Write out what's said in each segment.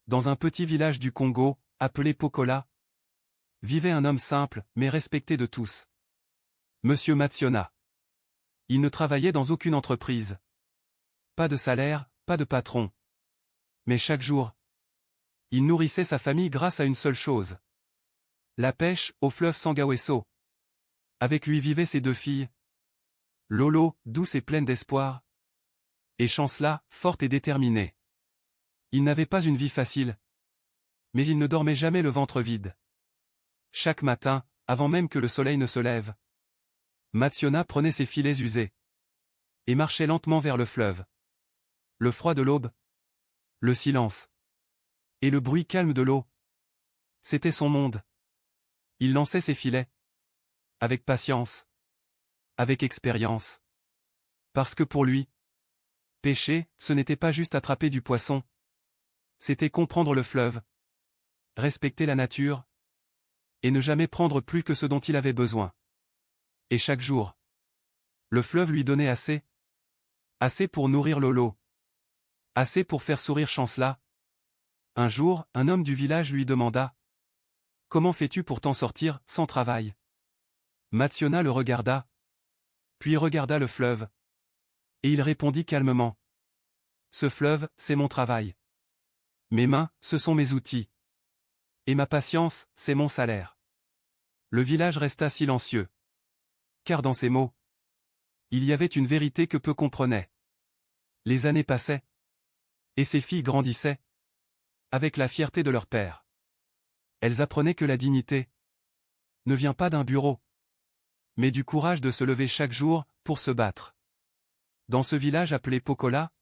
Dans un petit village du Congo, appelé Pokola, vivait un homme simple, mais respecté de tous. Monsieur Mathiona. Il ne travaillait dans aucune entreprise. Pas de salaire, pas de patron. Mais chaque jour, il nourrissait sa famille grâce à une seule chose. La pêche, au fleuve Sangaweso. Avec lui vivaient ses deux filles. Lolo, douce et pleine d'espoir. Et Chancela, forte et déterminée. Il n'avait pas une vie facile. Mais il ne dormait jamais le ventre vide. Chaque matin, avant même que le soleil ne se lève, Mathiona prenait ses filets usés et marchait lentement vers le fleuve. Le froid de l'aube, le silence et le bruit calme de l'eau. C'était son monde. Il lançait ses filets. Avec patience. Avec expérience. Parce que pour lui, pêcher, ce n'était pas juste attraper du poisson. C'était comprendre le fleuve, respecter la nature, et ne jamais prendre plus que ce dont il avait besoin. Et chaque jour, le fleuve lui donnait assez. Assez pour nourrir Lolo. Assez pour faire sourire Chancela. Un jour, un homme du village lui demanda: « Comment fais-tu pour t'en sortir, sans travail ?» Mathiona le regarda, puis regarda le fleuve. Et il répondit calmement: « Ce fleuve, c'est mon travail. Mes mains, ce sont mes outils. Et ma patience, c'est mon salaire. » Le village resta silencieux. Car dans ces mots, il y avait une vérité que peu comprenaient. Les années passaient. Et ces filles grandissaient. Avec la fierté de leur père. Elles apprenaient que la dignité ne vient pas d'un bureau, mais du courage de se lever chaque jour, pour se battre. Dans ce village appelé Pokola,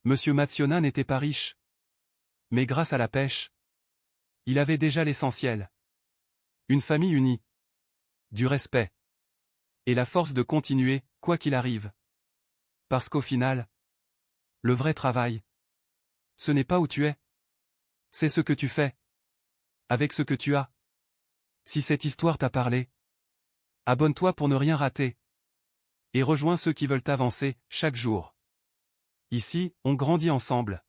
Monsieur Mathiona n'était pas riche. Mais grâce à la pêche, il avait déjà l'essentiel. Une famille unie. Du respect. Et la force de continuer, quoi qu'il arrive. Parce qu'au final, le vrai travail, ce n'est pas où tu es. C'est ce que tu fais. Avec ce que tu as. Si cette histoire t'a parlé, abonne-toi pour ne rien rater. Et rejoins ceux qui veulent avancer, chaque jour. Ici, on grandit ensemble.